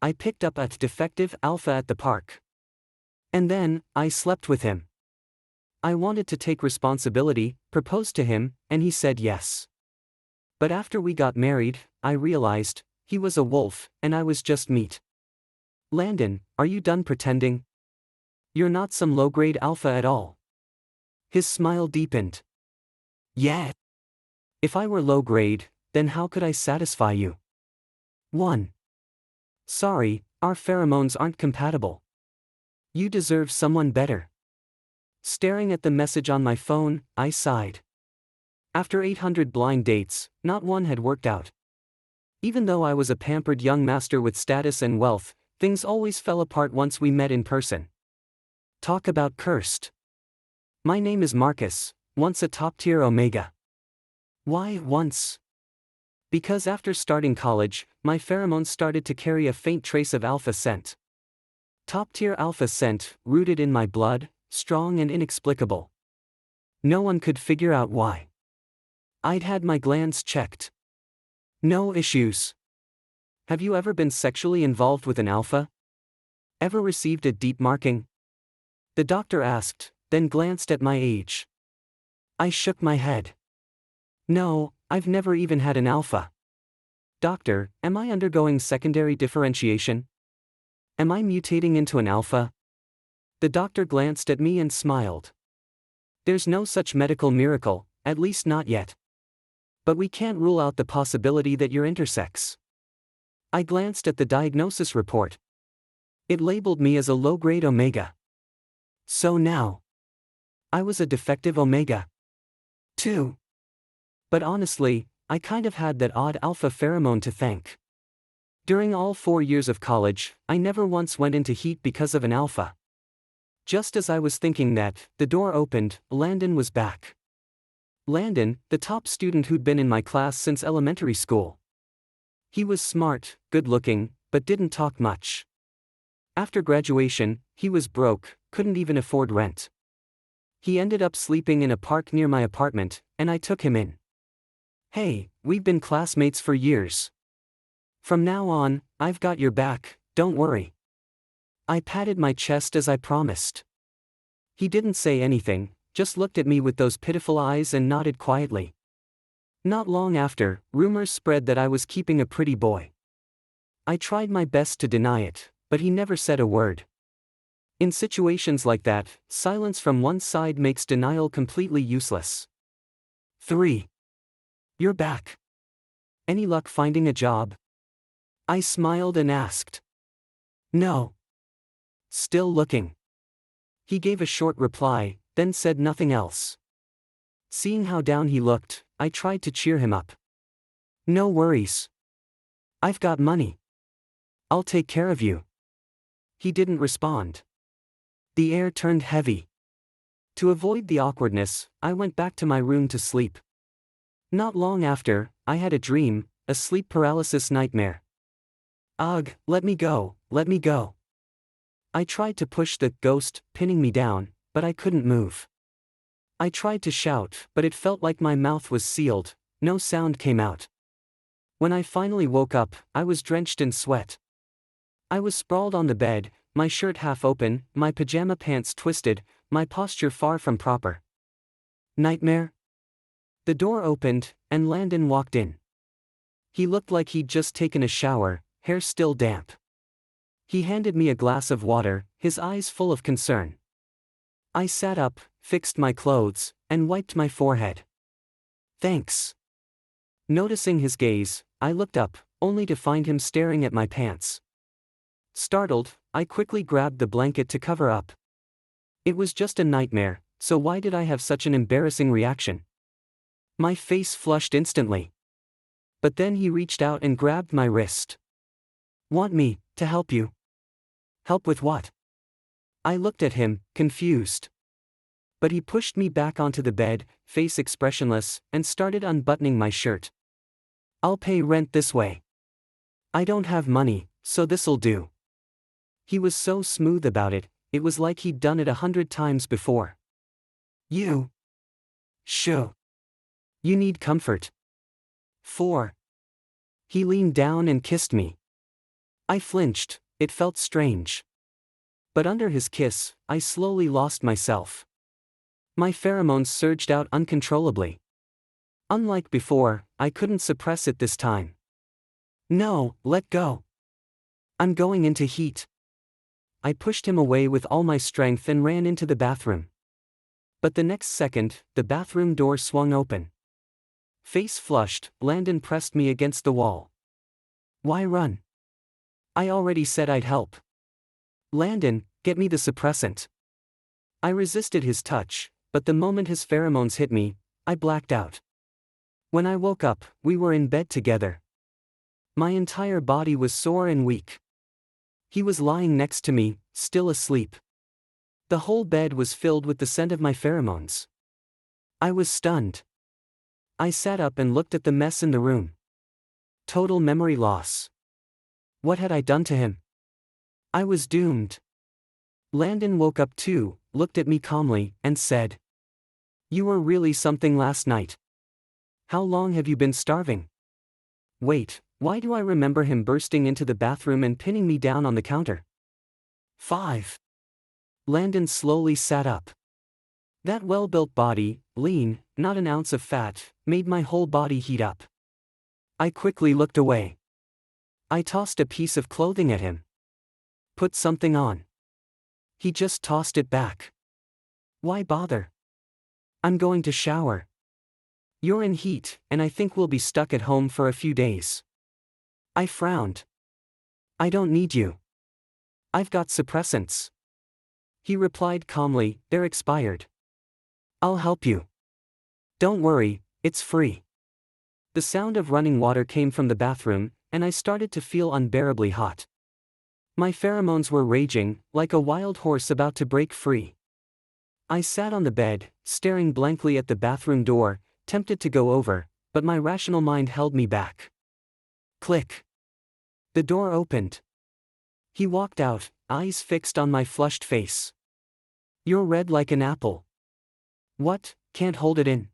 I picked up a defective alpha at the park. And then, I slept with him. I wanted to take responsibility, proposed to him, and he said yes. But after we got married, I realized, he was a wolf, and I was just meat. Landen, are you done pretending? You're not some low-grade alpha at all. His smile deepened. Yeah. If I were low-grade, then how could I satisfy you? 1. Sorry, our pheromones aren't compatible. You deserve someone better. Staring at the message on my phone, I sighed. After 800 blind dates, not one had worked out. Even though I was a pampered young master with status and wealth, things always fell apart once we met in person. Talk about cursed. My name is Marcus, once a top-tier Omega. Why once? Because after starting college, my pheromones started to carry a faint trace of alpha scent. Top-tier alpha scent, rooted in my blood, strong and inexplicable. No one could figure out why. I'd had my glands checked. No issues. Have you ever been sexually involved with an alpha? Ever received a deep marking? The doctor asked, then glanced at my age. I shook my head. No, I've never even had an alpha. Doctor, am I undergoing secondary differentiation? Am I mutating into an alpha? The doctor glanced at me and smiled. There's no such medical miracle, at least not yet. But we can't rule out the possibility that you're intersex. I glanced at the diagnosis report. It labeled me as a low-grade Omega. So now, I was a defective Omega. 2. But honestly, I kind of had that odd alpha pheromone to thank. During all 4 years of college, I never once went into heat because of an alpha. Just as I was thinking that, the door opened, Landen was back. Landen, the top student who'd been in my class since elementary school. He was smart, good-looking, but didn't talk much. After graduation, he was broke, couldn't even afford rent. He ended up sleeping in a park near my apartment, and I took him in. Hey, we've been classmates for years. From now on, I've got your back, don't worry. I patted my chest as I promised. He didn't say anything, just looked at me with those pitiful eyes and nodded quietly. Not long after, rumors spread that I was keeping a pretty boy. I tried my best to deny it, but he never said a word. In situations like that, silence from one side makes denial completely useless. 3. You're back. Any luck finding a job? I smiled and asked. No. Still looking. He gave a short reply, then said nothing else. Seeing how down he looked, I tried to cheer him up. No worries. I've got money. I'll take care of you. He didn't respond. The air turned heavy. To avoid the awkwardness, I went back to my room to sleep. Not long after, I had a dream, a sleep paralysis nightmare. Ugh, let me go, let me go. I tried to push the ghost, pinning me down, but I couldn't move. I tried to shout, but it felt like my mouth was sealed, no sound came out. When I finally woke up, I was drenched in sweat. I was sprawled on the bed, my shirt half open, my pajama pants twisted, my posture far from proper. Nightmare? The door opened, and Landen walked in. He looked like he'd just taken a shower, hair still damp. He handed me a glass of water, his eyes full of concern. I sat up, fixed my clothes, and wiped my forehead. Thanks. Noticing his gaze, I looked up, only to find him staring at my pants. Startled, I quickly grabbed the blanket to cover up. It was just a nightmare, so why did I have such an embarrassing reaction? My face flushed instantly. But then he reached out and grabbed my wrist. Want me to help you? Help with what? I looked at him, confused. But he pushed me back onto the bed, face expressionless, and started unbuttoning my shirt. I'll pay rent this way. I don't have money, so this'll do. He was so smooth about it, it was like he'd done it 100 times before. You. Sure. You need comfort. 4. He leaned down and kissed me. I flinched, it felt strange. But under his kiss, I slowly lost myself. My pheromones surged out uncontrollably. Unlike before, I couldn't suppress it this time. No, let go. I'm going into heat. I pushed him away with all my strength and ran into the bathroom. But the next second, the bathroom door swung open. Face flushed, Landen pressed me against the wall. Why run? I already said I'd help. Landen, get me the suppressant. I resisted his touch, but the moment his pheromones hit me, I blacked out. When I woke up, we were in bed together. My entire body was sore and weak. He was lying next to me, still asleep. The whole bed was filled with the scent of my pheromones. I was stunned. I sat up and looked at the mess in the room. Total memory loss. What had I done to him? I was doomed. Landen woke up too, looked at me calmly, and said, "You were really something last night. How long have you been starving?" Wait, why do I remember him bursting into the bathroom and pinning me down on the counter? 5. Landen slowly sat up. That well-built body, lean, not an ounce of fat, made my whole body heat up. I quickly looked away. I tossed a piece of clothing at him. Put something on. He just tossed it back. Why bother? I'm going to shower. You're in heat, and I think we'll be stuck at home for a few days. I frowned. I don't need you. I've got suppressants. He replied calmly, they're expired. I'll help you. Don't worry, it's free. The sound of running water came from the bathroom, and I started to feel unbearably hot. My pheromones were raging, like a wild horse about to break free. I sat on the bed, staring blankly at the bathroom door, tempted to go over, but my rational mind held me back. Click. The door opened. He walked out, eyes fixed on my flushed face. You're red like an apple. What, can't hold it in?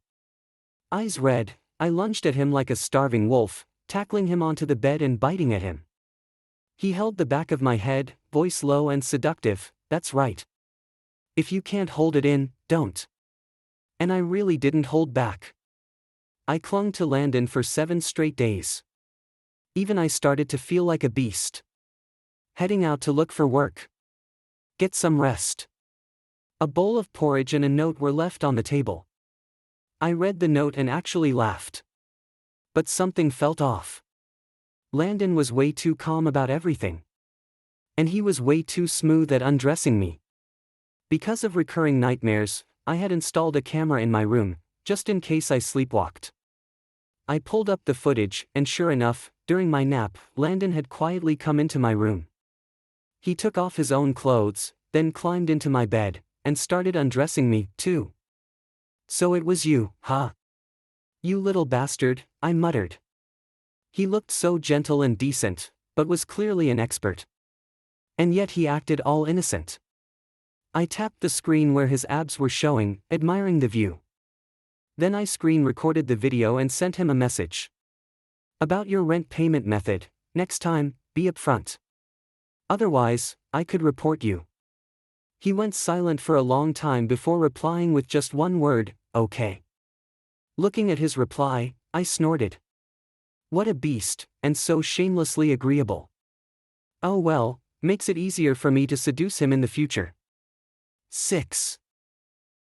Eyes red, I lunged at him like a starving wolf, tackling him onto the bed and biting at him. He held the back of my head, voice low and seductive, that's right. If you can't hold it in, don't. And I really didn't hold back. I clung to Landen for 7 straight days. Even I started to feel like a beast. Heading out to look for work. Get some rest. A bowl of porridge and a note were left on the table. I read the note and actually laughed. But something felt off. Landen was way too calm about everything. And he was way too smooth at undressing me. Because of recurring nightmares, I had installed a camera in my room, just in case I sleepwalked. I pulled up the footage, and sure enough, during my nap, Landen had quietly come into my room. He took off his own clothes, then climbed into my bed, and started undressing me, too. So it was you, huh? You little bastard, I muttered. He looked so gentle and decent, but was clearly an expert. And yet he acted all innocent. I tapped the screen where his abs were showing, admiring the view. Then I screen recorded the video and sent him a message. About your rent payment method, next time, be upfront. Otherwise, I could report you. He went silent for a long time before replying with just one word, okay. Looking at his reply, I snorted. What a beast, and so shamelessly agreeable. Oh well, makes it easier for me to seduce him in the future. 6.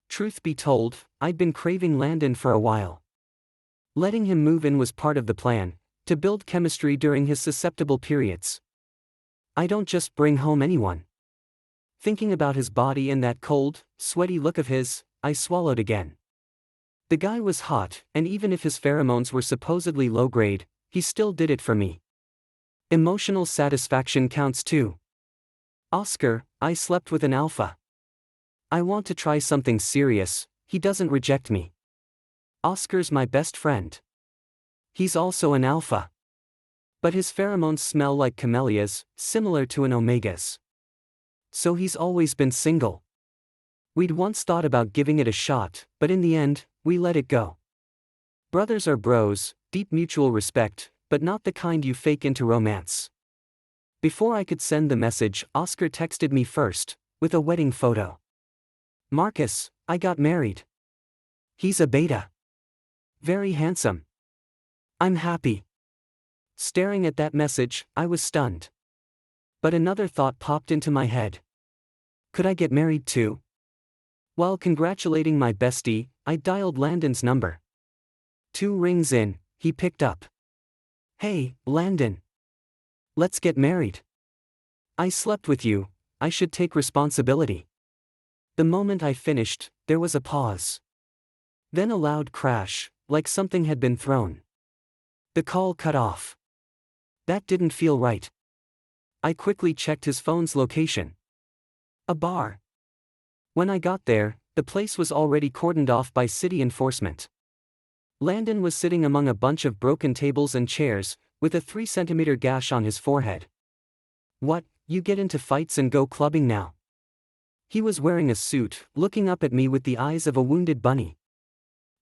Truth be told, I'd been craving Landen for a while. Letting him move in was part of the plan, to build chemistry during his susceptible periods. I don't just bring home anyone. Thinking about his body and that cold, sweaty look of his, I swallowed again. The guy was hot, and even if his pheromones were supposedly low grade, he still did it for me. Emotional satisfaction counts too. Oscar, I slept with an alpha. I want to try something serious, he doesn't reject me. Oscar's my best friend. He's also an alpha. But his pheromones smell like camellias, similar to an Omega's. So he's always been single. We'd once thought about giving it a shot, but in the end, we let it go. Brothers are bros, deep mutual respect, but not the kind you fake into romance. Before I could send the message, Oscar texted me first, with a wedding photo. "Marcus, I got married. He's a beta. Very handsome. I'm happy." Staring at that message, I was stunned. But another thought popped into my head. Could I get married too? While congratulating my bestie, I dialed Landen's number. 2 rings in, he picked up. "Hey, Landen. Let's get married. I slept with you, I should take responsibility." The moment I finished, there was a pause. Then a loud crash, like something had been thrown. The call cut off. That didn't feel right. I quickly checked his phone's location. A bar. When I got there, the place was already cordoned off by city enforcement. Landen was sitting among a bunch of broken tables and chairs, with a 3-centimeter gash on his forehead. "What, you get into fights and go clubbing now?" He was wearing a suit, looking up at me with the eyes of a wounded bunny.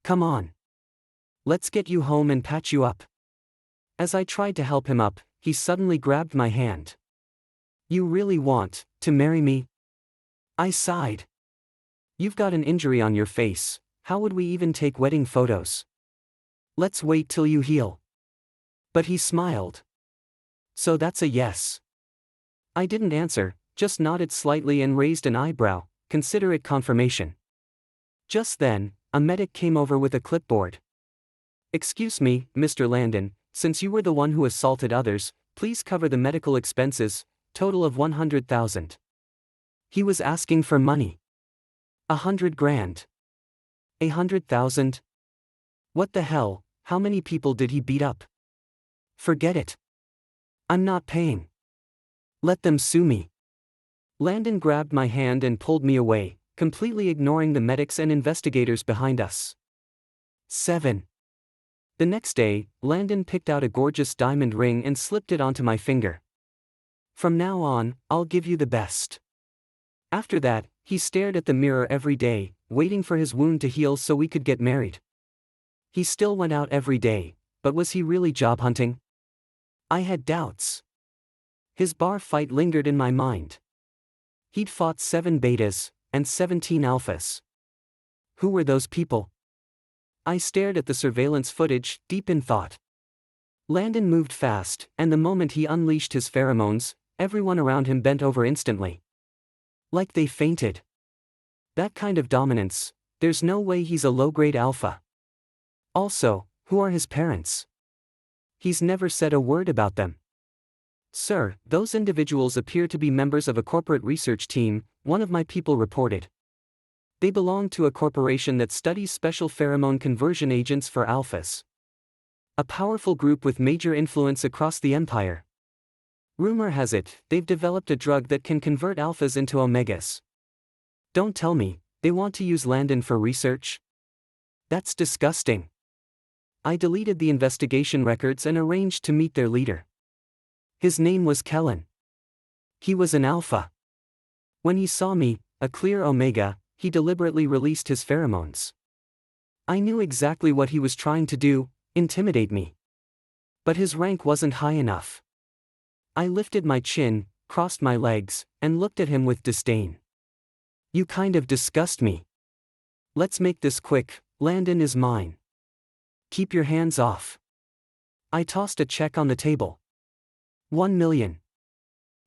"Come on. Let's get you home and patch you up." As I tried to help him up, he suddenly grabbed my hand. "You really want to marry me?" I sighed. "You've got an injury on your face, how would we even take wedding photos? Let's wait till you heal." But he smiled. "So that's a yes." I didn't answer, just nodded slightly and raised an eyebrow, consider it confirmation. Just then, a medic came over with a clipboard. "Excuse me, Mr. Landen, since you were the one who assaulted others, please cover the medical expenses, total of 100,000. He was asking for money. 100 grand. 100,000? What the hell, how many people did he beat up? Forget it. I'm not paying. Let them sue me." Landen grabbed my hand and pulled me away, completely ignoring the medics and investigators behind us. 7. The next day, Landen picked out a gorgeous diamond ring and slipped it onto my finger. "From now on, I'll give you the best." After that, he stared at the mirror every day, waiting for his wound to heal so we could get married. He still went out every day, but was he really job hunting? I had doubts. His bar fight lingered in my mind. He'd fought 7 betas, and 17 alphas. Who were those people? I stared at the surveillance footage, deep in thought. Landen moved fast, and the moment he unleashed his pheromones, everyone around him bent over instantly. Like they fainted. That kind of dominance, there's no way he's a low-grade alpha. Also, who are his parents? He's never said a word about them. "Sir, those individuals appear to be members of a corporate research team," one of my people reported. "They belong to a corporation that studies special pheromone conversion agents for alphas. A powerful group with major influence across the empire. Rumor has it, they've developed a drug that can convert alphas into omegas. Don't tell me, they want to use Landen for research? That's disgusting." I deleted the investigation records and arranged to meet their leader. His name was Kellen. He was an alpha. When he saw me, a clear omega, he deliberately released his pheromones. I knew exactly what he was trying to do, intimidate me. But his rank wasn't high enough. I lifted my chin, crossed my legs, and looked at him with disdain. "You kind of disgust me. Let's make this quick, Landen is mine. Keep your hands off." I tossed a check on the table. 1 million.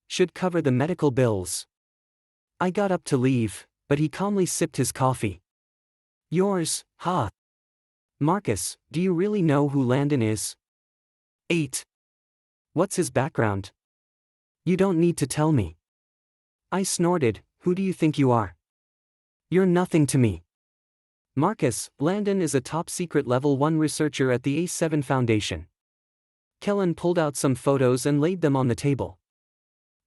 Should cover the medical bills. I got up to leave, but he calmly sipped his coffee. "Yours, huh? Marcus, do you really know who Landen is?" 8. "What's his background?" "You don't need to tell me." I snorted, "Who do you think you are? You're nothing to me." "Marcus, Landen is a top-secret level 1 researcher at the A7 Foundation." Kellen pulled out some photos and laid them on the table.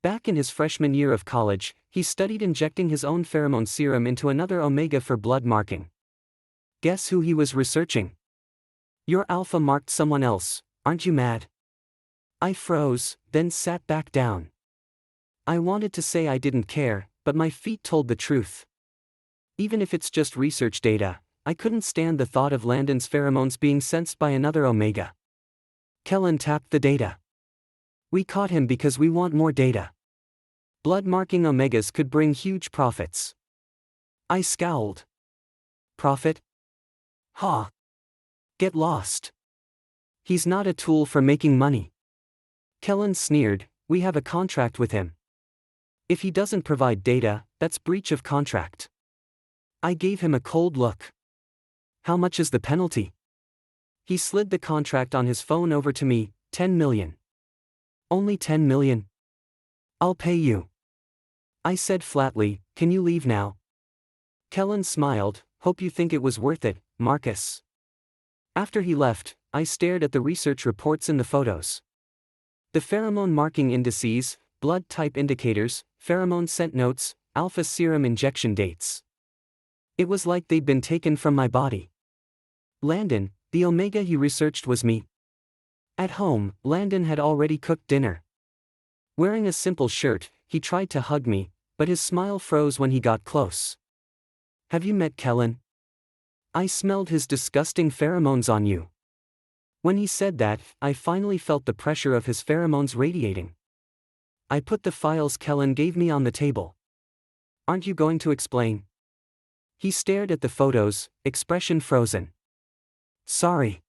Back in his freshman year of college, he studied injecting his own pheromone serum into another omega for blood marking. Guess who he was researching? Your alpha marked someone else, aren't you mad? I froze, then sat back down. I wanted to say I didn't care, but my feet told the truth. Even if it's just research data, I couldn't stand the thought of Landen's pheromones being sensed by another omega. Kellen tapped the data. We caught him because we want more data. Blood marking omegas could bring huge profits. I scowled. Profit? Ha! Get lost. He's not a tool for making money. Kellen sneered, we have a contract with him. If he doesn't provide data, that's breach of contract. I gave him a cold look. How much is the penalty? He slid the contract on his phone over to me, 10 million. Only 10 million? I'll pay you. I said flatly, can you leave now? Kellen smiled, hope you think it was worth it, Marcus. After he left, I stared at the research reports in the photos. The pheromone marking indices, blood type indicators, pheromone scent notes, alpha serum injection dates. It was like they'd been taken from my body. Landen, the omega he researched was me. At home, Landen had already cooked dinner. Wearing a simple shirt, he tried to hug me, but his smile froze when he got close. Have you met Kellen? I smelled his disgusting pheromones on you. When he said that, I finally felt the pressure of his pheromones radiating. I put the files Kellen gave me on the table. Aren't you going to explain? He stared at the photos, expression frozen. Sorry.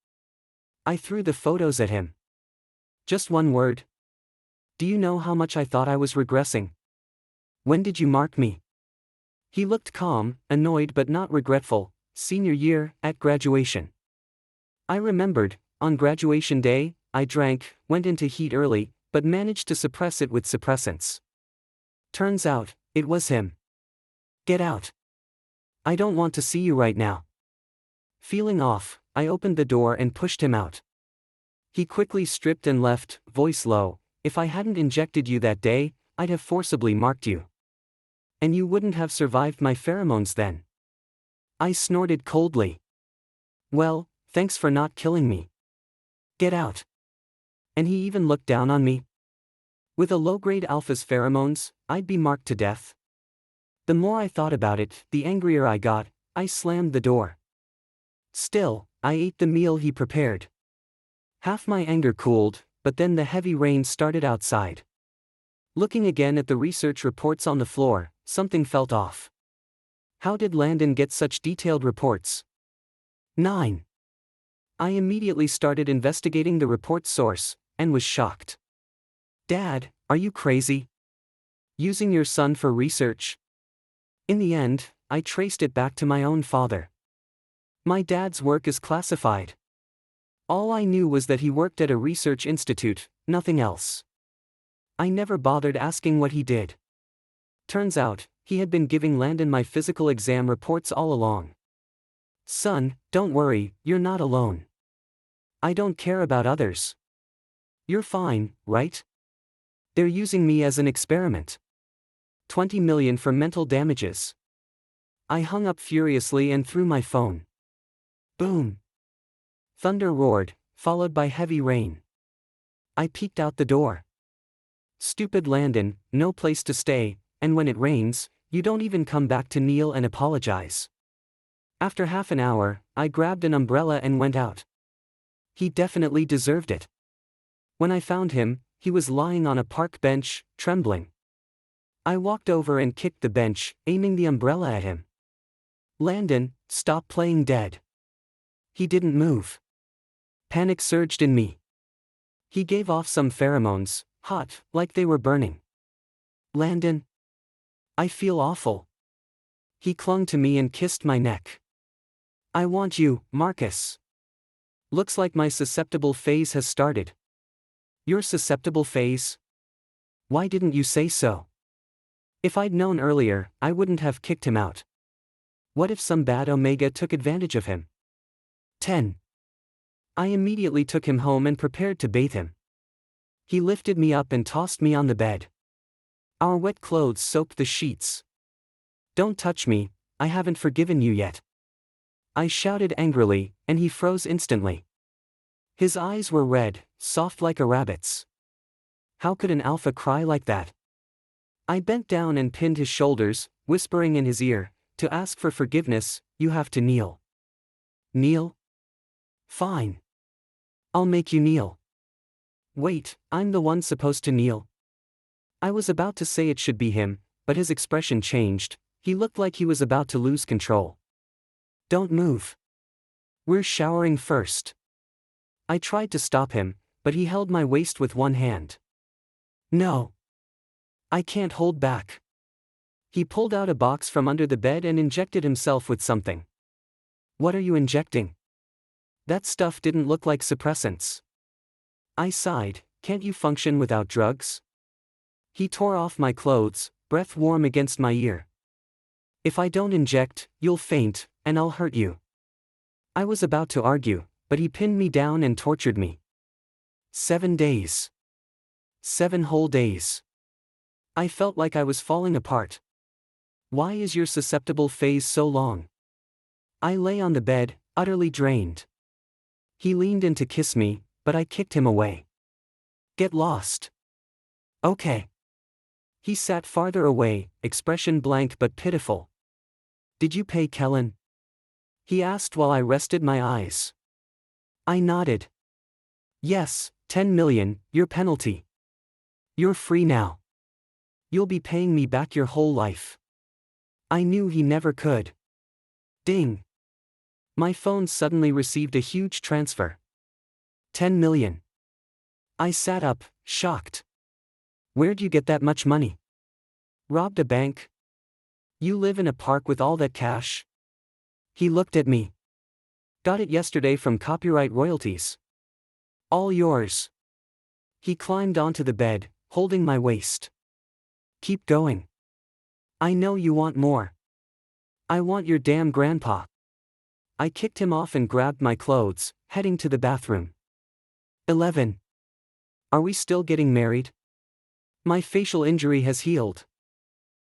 I threw the photos at him. Just one word. Do you know how much I thought I was regressing? When did you mark me? He looked calm, annoyed but not regretful. Senior year, at graduation. I remembered, on graduation day, I drank, went into heat early, but managed to suppress it with suppressants. Turns out, it was him. Get out. I don't want to see you right now. Feeling off, I opened the door and pushed him out. He quickly stripped and left, voice low, if I hadn't injected you that day, I'd have forcibly marked you. And you wouldn't have survived my pheromones then. I snorted coldly. Well, thanks for not killing me. Get out. And he even looked down on me. With a low-grade alpha's pheromones, I'd be marked to death. The more I thought about it, the angrier I got. I slammed the door. Still, I ate the meal he prepared. Half my anger cooled, but then the heavy rain started outside. Looking again at the research reports on the floor, something felt off. How did Landen get such detailed reports? 9. I immediately started investigating the report's source, and was shocked. Dad, are you crazy? Using your son for research? In the end, I traced it back to my own father. My dad's work is classified. All I knew was that he worked at a research institute, nothing else. I never bothered asking what he did. Turns out, he had been giving Landen my physical exam reports all along. Son, don't worry, you're not alone. I don't care about others. You're fine, right? They're using me as an experiment. 20 million for mental damages. I hung up furiously and threw my phone. Boom. Thunder roared, followed by heavy rain. I peeked out the door. Stupid Landen, no place to stay, and when it rains, you don't even come back to kneel and apologize. After half an hour, I grabbed an umbrella and went out. He definitely deserved it. When I found him, he was lying on a park bench, trembling. I walked over and kicked the bench, aiming the umbrella at him. Landen, stop playing dead. He didn't move. Panic surged in me. He gave off some pheromones, hot, like they were burning. Landen. I feel awful. He clung to me and kissed my neck. I want you, Marcus. Looks like my susceptible phase has started. Your susceptible phase? Why didn't you say so? If I'd known earlier, I wouldn't have kicked him out. What if some bad Omega took advantage of him? 10. I immediately took him home and prepared to bathe him. He lifted me up and tossed me on the bed. Our wet clothes soaked the sheets. Don't touch me, I haven't forgiven you yet. I shouted angrily, and he froze instantly. His eyes were red, soft like a rabbit's. How could an alpha cry like that? I bent down and pinned his shoulders, whispering in his ear, to ask for forgiveness, you have to kneel. Kneel? Fine. I'll make you kneel. Wait, I'm the one supposed to kneel? I was about to say it should be him, but his expression changed. He looked like he was about to lose control. Don't move. We're showering first. I tried to stop him, but he held my waist with one hand. No. I can't hold back. He pulled out a box from under the bed and injected himself with something. What are you injecting? That stuff didn't look like suppressants. I sighed, can't you function without drugs? He tore off my clothes, breath warm against my ear. If I don't inject, you'll faint, and I'll hurt you. I was about to argue, but he pinned me down and tortured me. 7 days. 7 whole days. I felt like I was falling apart. Why is your susceptible phase so long? I lay on the bed, utterly drained. He leaned in to kiss me, but I kicked him away. Get lost. Okay. He sat farther away, expression blank but pitiful. Did you pay Kellen? He asked while I rested my eyes. I nodded. Yes, 10 million, your penalty. You're free now. You'll be paying me back your whole life. I knew he never could. Ding. My phone suddenly received a huge transfer. 10 million. I sat up, shocked. Where'd you get that much money? Robbed a bank? You live in a park with all that cash? He looked at me. Got it yesterday from copyright royalties. All yours. He climbed onto the bed, holding my waist. Keep going. I know you want more. I want your damn grandpa. I kicked him off and grabbed my clothes, heading to the bathroom. 11. Are we still getting married? My facial injury has healed.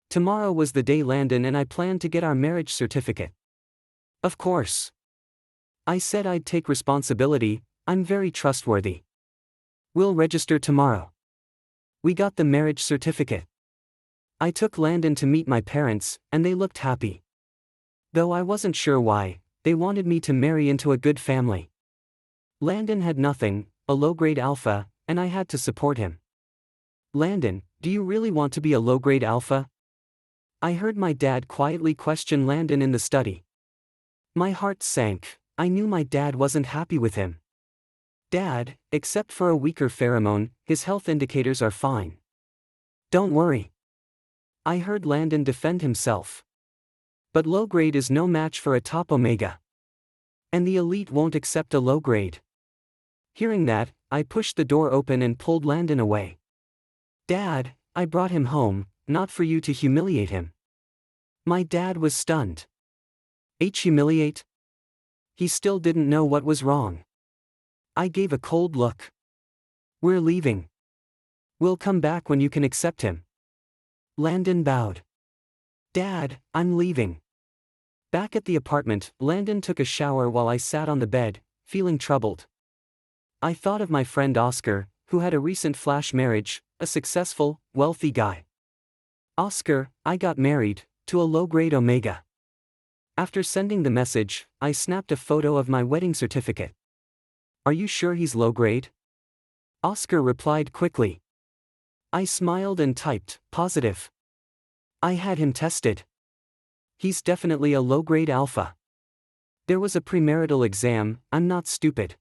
Tomorrow was the day Landen and I planned to get our marriage certificate. Of course. I said I'd take responsibility, I'm very trustworthy. We'll register tomorrow. We got the marriage certificate. I took Landen to meet my parents, and they looked happy. Though I wasn't sure why, they wanted me to marry into a good family. Landen had nothing, a low-grade alpha, and I had to support him. Landen, do you really want to be a low-grade alpha? I heard my dad quietly question Landen in the study. My heart sank, I knew my dad wasn't happy with him. Dad, except for a weaker pheromone, his health indicators are fine. Don't worry. I heard Landen defend himself. But low grade is no match for a top Omega. And the elite won't accept a low grade. Hearing that, I pushed the door open and pulled Landen away. Dad, I brought him home, not for you to humiliate him. My dad was stunned. Humiliate? He still didn't know what was wrong. I gave a cold look. We're leaving. We'll come back when you can accept him. Landen bowed. Dad, I'm leaving. Back at the apartment, Landen took a shower while I sat on the bed, feeling troubled. I thought of my friend Oscar, who had a recent flash marriage, a successful, wealthy guy. Oscar, I got married, to a low-grade Omega. After sending the message, I snapped a photo of my wedding certificate. Are you sure he's low-grade? Oscar replied quickly. I smiled and typed, positive. I had him tested. He's definitely a low-grade alpha. There was a premarital exam, I'm not stupid.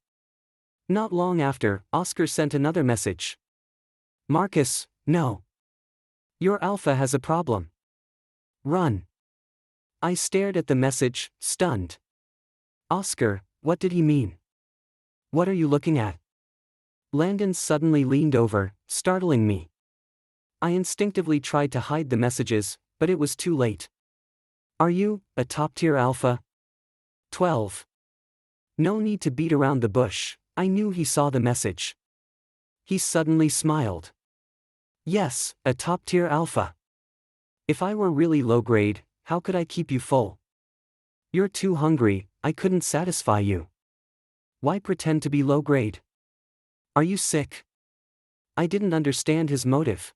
Not long after, Oscar sent another message. Marcus, no. Your alpha has a problem. Run. I stared at the message, stunned. Oscar, what did he mean? What are you looking at? Landen suddenly leaned over, startling me. I instinctively tried to hide the messages, but it was too late. Are you, a top-tier alpha? 12. No need to beat around the bush, I knew he saw the message. He suddenly smiled. Yes, a top-tier alpha. If I were really low-grade, how could I keep you full? You're too hungry, I couldn't satisfy you. Why pretend to be low-grade? Are you sick? I didn't understand his motive.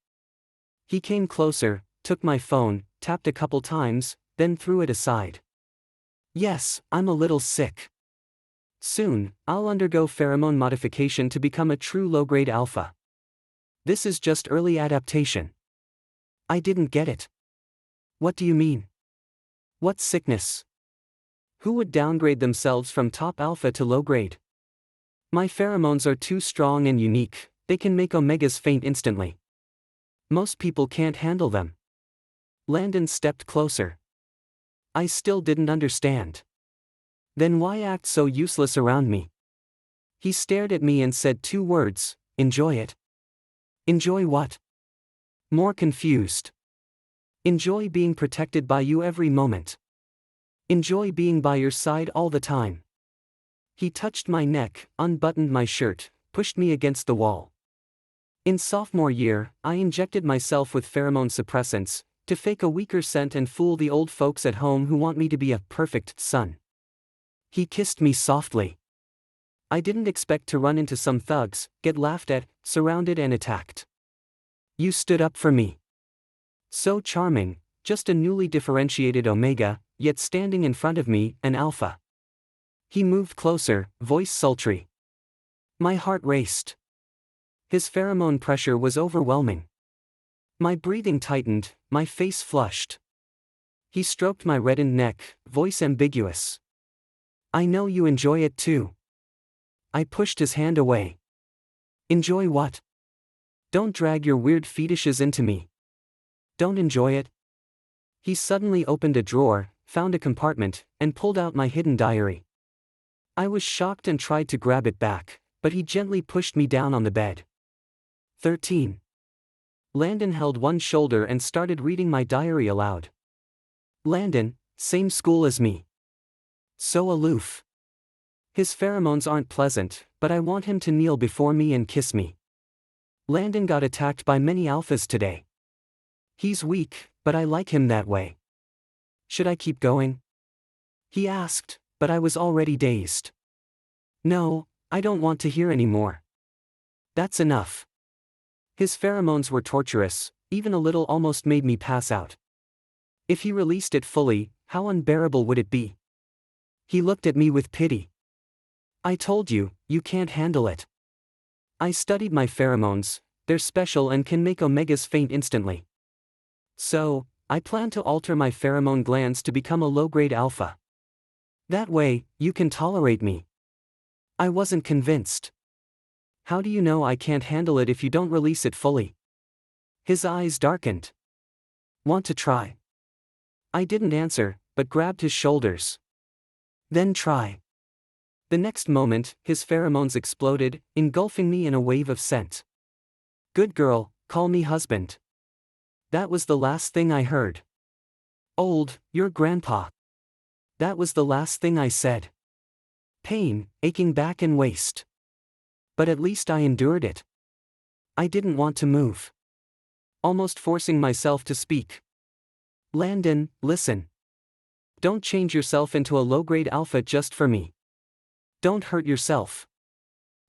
He came closer, took my phone, tapped a couple times, then threw it aside. Yes, I'm a little sick. Soon, I'll undergo pheromone modification to become a true low-grade alpha. This is just early adaptation. I didn't get it. What do you mean? What sickness? Who would downgrade themselves from top alpha to low grade? My pheromones are too strong and unique, they can make omegas faint instantly. Most people can't handle them. Landen stepped closer. I still didn't understand. Then why act so useless around me? He stared at me and said 2 words, enjoy it. Enjoy what? More confused. Enjoy being protected by you every moment. Enjoy being by your side all the time. He touched my neck, unbuttoned my shirt, pushed me against the wall. In sophomore year, I injected myself with pheromone suppressants, to fake a weaker scent and fool the old folks at home who want me to be a perfect son. He kissed me softly. I didn't expect to run into some thugs, get laughed at, surrounded and attacked. You stood up for me. So charming, just a newly differentiated omega, yet standing in front of me, an alpha. He moved closer, voice sultry. My heart raced. His pheromone pressure was overwhelming. My breathing tightened, my face flushed. He stroked my reddened neck, voice ambiguous. I know you enjoy it too. I pushed his hand away. Enjoy what? Don't drag your weird fetishes into me. Don't enjoy it. He suddenly opened a drawer, found a compartment, and pulled out my hidden diary. I was shocked and tried to grab it back, but he gently pushed me down on the bed. 13. Landen held one shoulder and started reading my diary aloud. Landen, same school as me. So aloof. His pheromones aren't pleasant, but I want him to kneel before me and kiss me. Landen got attacked by many alphas today. He's weak, but I like him that way. Should I keep going? He asked, but I was already dazed. No, I don't want to hear any more. That's enough. His pheromones were torturous, even a little almost made me pass out. If he released it fully, how unbearable would it be? He looked at me with pity. I told you, you can't handle it. I studied my pheromones, they're special and can make omegas faint instantly. So, I plan to alter my pheromone glands to become a low-grade alpha. That way, you can tolerate me. I wasn't convinced. How do you know I can't handle it if you don't release it fully? His eyes darkened. Want to try? I didn't answer, but grabbed his shoulders. Then try. The next moment, his pheromones exploded, engulfing me in a wave of scent. Good girl, call me husband. That was the last thing I heard. Old, your grandpa. That was the last thing I said. Pain, aching back and waist. But at least I endured it. I didn't want to move. Almost forcing myself to speak. Landen, listen. Don't change yourself into a low-grade alpha just for me. Don't hurt yourself.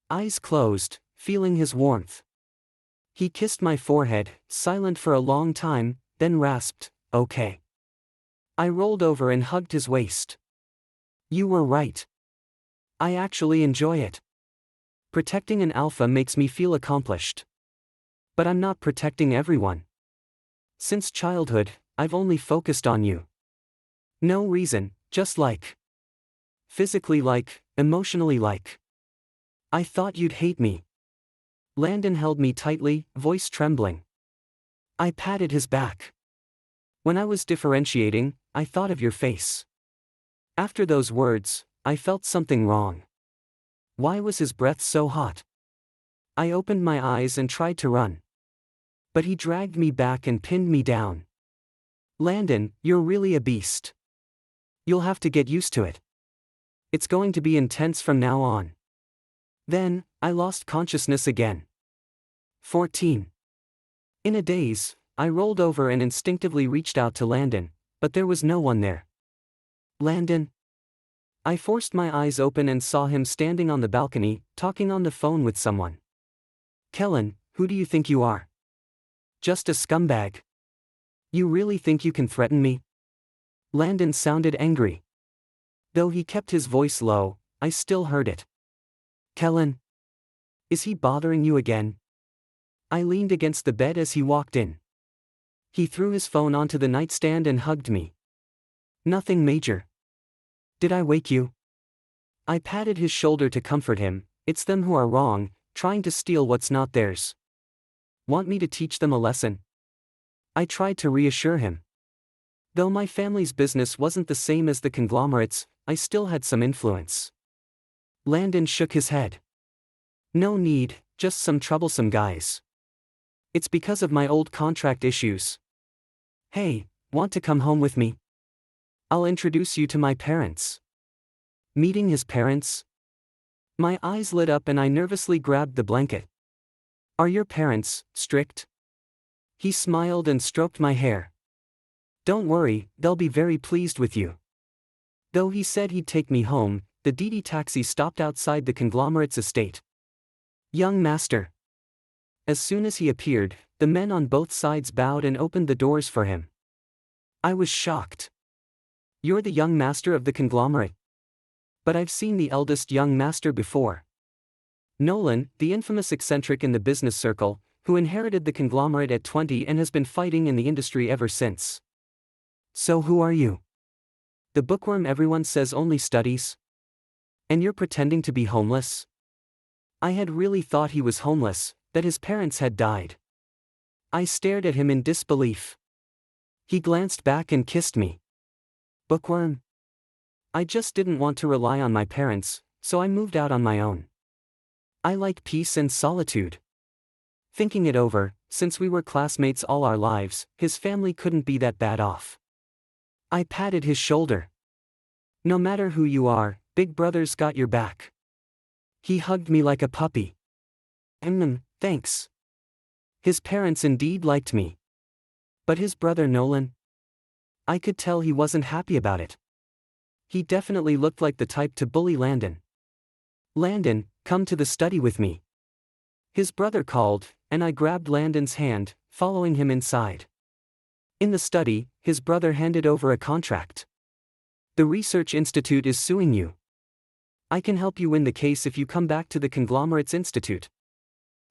Eyes closed, feeling his warmth. He kissed my forehead, silent for a long time, then rasped, okay. I rolled over and hugged his waist. You were right. I actually enjoy it. Protecting an alpha makes me feel accomplished. But I'm not protecting everyone. Since childhood, I've only focused on you. No reason, just like. Physically like, emotionally like. I thought you'd hate me. Landen held me tightly, voice trembling. I patted his back. When I was differentiating, I thought of your face. After those words, I felt something wrong. Why was his breath so hot? I opened my eyes and tried to run. But he dragged me back and pinned me down. Landen, you're really a beast. You'll have to get used to it. It's going to be intense from now on. Then, I lost consciousness again. 14. In a daze, I rolled over and instinctively reached out to Landen, but there was no one there. Landen? I forced my eyes open and saw him standing on the balcony, talking on the phone with someone. Kellen, who do you think you are? Just a scumbag. You really think you can threaten me? Landen sounded angry. Though he kept his voice low, I still heard it. Kellen? Is he bothering you again? I leaned against the bed as he walked in. He threw his phone onto the nightstand and hugged me. Nothing major. Did I wake you? I patted his shoulder to comfort him. It's them who are wrong, trying to steal what's not theirs. Want me to teach them a lesson? I tried to reassure him. Though my family's business wasn't the same as the conglomerates, I still had some influence. Landen shook his head. No need, just some troublesome guys. It's because of my old contract issues. Hey, want to come home with me? I'll introduce you to my parents. Meeting his parents? My eyes lit up and I nervously grabbed the blanket. Are your parents strict? He smiled and stroked my hair. Don't worry, they'll be very pleased with you. Though he said he'd take me home, the DD taxi stopped outside the conglomerate's estate. Young master. As soon as he appeared, the men on both sides bowed and opened the doors for him. I was shocked. You're the young master of the conglomerate. But I've seen the eldest young master before. Nolan, the infamous eccentric in the business circle, who inherited the conglomerate at 20 and has been fighting in the industry ever since. So who are you? The bookworm everyone says only studies? And you're pretending to be homeless? I had really thought he was homeless, that his parents had died. I stared at him in disbelief. He glanced back and kissed me. Bookworm? I just didn't want to rely on my parents, so I moved out on my own. I like peace and solitude. Thinking it over, since we were classmates all our lives, his family couldn't be that bad off. I patted his shoulder. No matter who you are, Big Brother's got your back. He hugged me like a puppy. Thanks. His parents indeed liked me. But his brother Nolan? I could tell he wasn't happy about it. He definitely looked like the type to bully Landen. Landen, come to the study with me. His brother called, and I grabbed Landen's hand, following him inside. In the study, his brother handed over a contract. The research institute is suing you. I can help you win the case if you come back to the conglomerate's institute.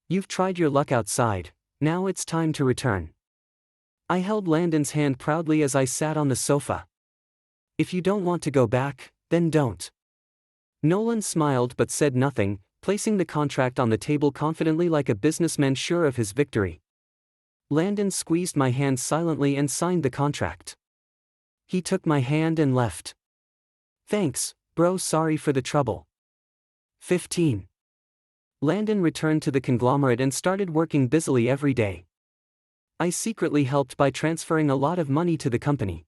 You've tried your luck outside, now it's time to return. I held Landen's hand proudly as I sat on the sofa. If you don't want to go back, then don't. Nolan smiled but said nothing, placing the contract on the table confidently like a businessman sure of his victory. Landen squeezed my hand silently and signed the contract. He took my hand and left. Thanks, bro, sorry for the trouble. 15. Landen returned to the conglomerate and started working busily every day. I secretly helped by transferring a lot of money to the company.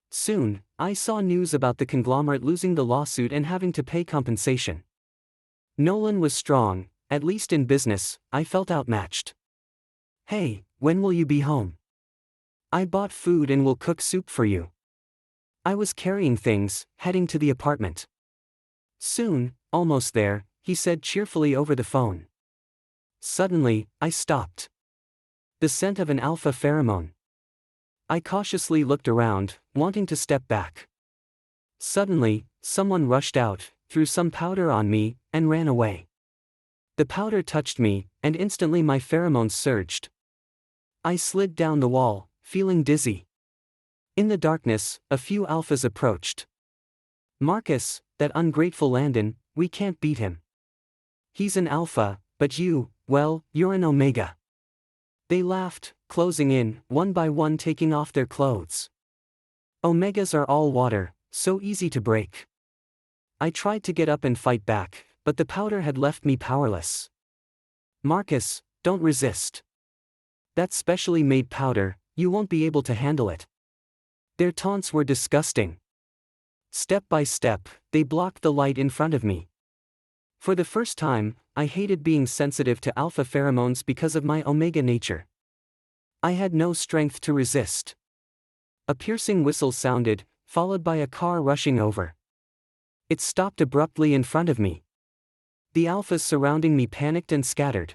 Soon, I saw news about the conglomerate losing the lawsuit and having to pay compensation. Nolan was strong, at least in business, I felt outmatched. Hey, when will you be home? I bought food and will cook soup for you. I was carrying things, heading to the apartment. Soon, almost there, he said cheerfully over the phone. Suddenly, I stopped. The scent of an alpha pheromone. I cautiously looked around, wanting to step back. Suddenly, someone rushed out, threw some powder on me, and ran away. The powder touched me, and instantly my pheromones surged. I slid down the wall, feeling dizzy. In the darkness, a few alphas approached. Marcus, that ungrateful Landen, we can't beat him. He's an alpha, but you, well, you're an omega. They laughed, closing in, one by one taking off their clothes. Omegas are all water, so easy to break. I tried to get up and fight back, but the powder had left me powerless. Marcus, don't resist. That specially made powder, you won't be able to handle it. Their taunts were disgusting. Step by step, they blocked the light in front of me. For the first time, I hated being sensitive to alpha pheromones because of my omega nature. I had no strength to resist. A piercing whistle sounded, followed by a car rushing over. It stopped abruptly in front of me. The alphas surrounding me panicked and scattered.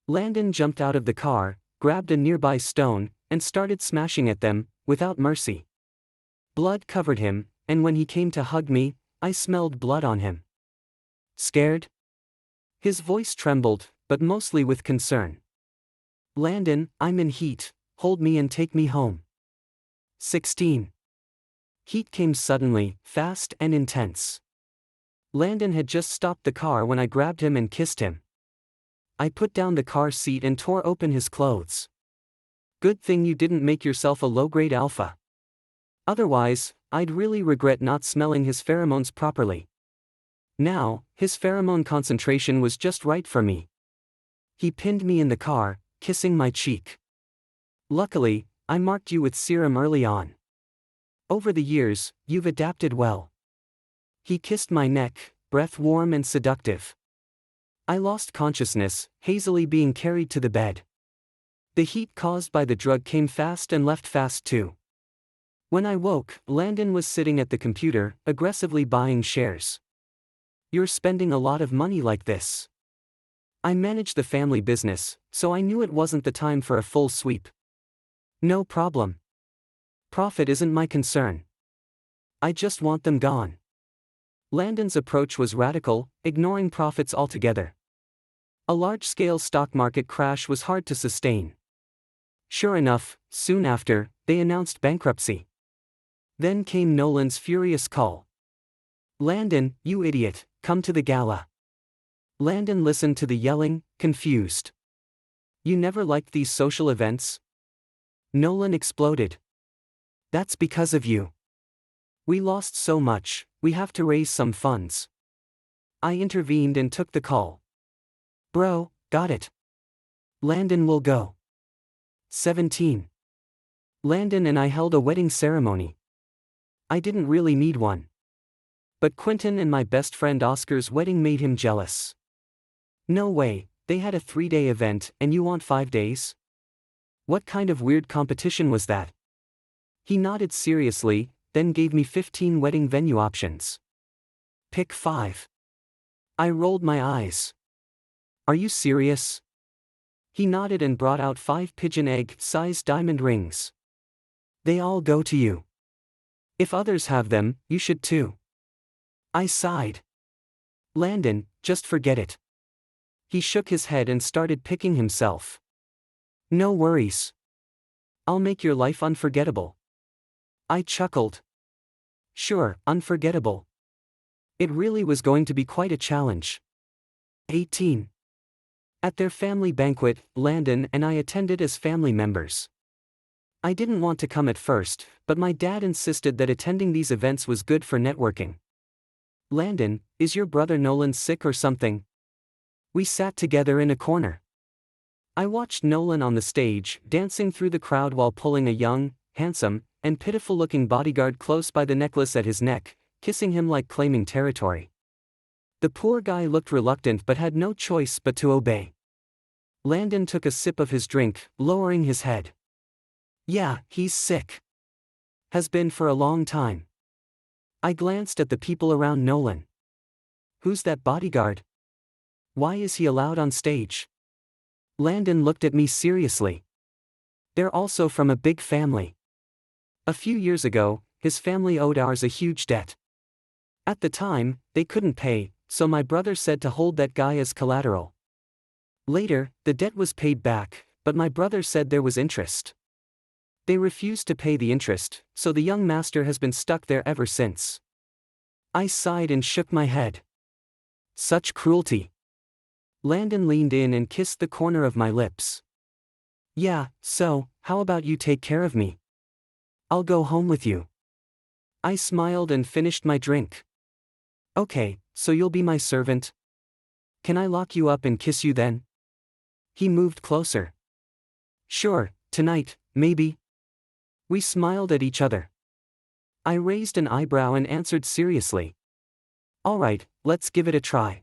Landen jumped out of the car, grabbed a nearby stone, and started smashing at them, without mercy. Blood covered him, and when he came to hug me, I smelled blood on him. Scared? His voice trembled, but mostly with concern. Landen, I'm in heat, hold me and take me home. 16. Heat came suddenly, fast and intense. Landen had just stopped the car when I grabbed him and kissed him. I put down the car seat and tore open his clothes. Good thing you didn't make yourself a low-grade alpha. Otherwise, I'd really regret not smelling his pheromones properly. Now, his pheromone concentration was just right for me. He pinned me in the car, kissing my cheek. Luckily, I marked you with serum early on. Over the years, you've adapted well. He kissed my neck, breath warm and seductive. I lost consciousness, hazily being carried to the bed. The heat caused by the drug came fast and left fast too. When I woke, Landen was sitting at the computer, aggressively buying shares. You're spending a lot of money like this. I manage the family business, so I knew it wasn't the time for a full sweep. No problem. Profit isn't my concern. I just want them gone. Landen's approach was radical, ignoring profits altogether. A large-scale stock market crash was hard to sustain. Sure enough, soon after, they announced bankruptcy. Then came Nolan's furious call. Landen, you idiot, come to the gala. Landen listened to the yelling, confused. You never liked these social events? Nolan exploded. That's because of you. We lost so much, we have to raise some funds. I intervened and took the call. Bro, got it. Landen will go. 17. Landen and I held a wedding ceremony. I didn't really need one. But Quentin and my best friend Oscar's wedding made him jealous. No way, they had a 3-day event and you want 5 days? What kind of weird competition was that? He nodded seriously, then gave me 15 wedding venue options. Pick 5. I rolled my eyes. Are you serious? He nodded and brought out 5 pigeon egg-sized diamond rings. They all go to you. If others have them, you should too. I sighed. Landen, just forget it. He shook his head and started picking himself. No worries. I'll make your life unforgettable. I chuckled. Sure, unforgettable. It really was going to be quite a challenge. 18. At their family banquet, Landen and I attended as family members. I didn't want to come at first, but my dad insisted that attending these events was good for networking. Landen, is your brother Nolan sick or something? We sat together in a corner. I watched Nolan on the stage, dancing through the crowd while pulling a young, handsome, and pitiful-looking bodyguard close by the necklace at his neck, kissing him like claiming territory. The poor guy looked reluctant but had no choice but to obey. Landen took a sip of his drink, lowering his head. Yeah, he's sick. Has been for a long time. I glanced at the people around Nolan. Who's that bodyguard? Why is he allowed on stage? Landen looked at me seriously. They're also from a big family. A few years ago, his family owed ours a huge debt. At the time, they couldn't pay, so my brother said to hold that guy as collateral. Later, the debt was paid back, but my brother said there was interest. They refused to pay the interest, so the young master has been stuck there ever since. I sighed and shook my head. Such cruelty. Landen leaned in and kissed the corner of my lips. Yeah, so, how about you take care of me? I'll go home with you. I smiled and finished my drink. Okay, so you'll be my servant? Can I lock you up and kiss you then? He moved closer. Sure, tonight, maybe. We smiled at each other. I raised an eyebrow and answered seriously. All right, let's give it a try.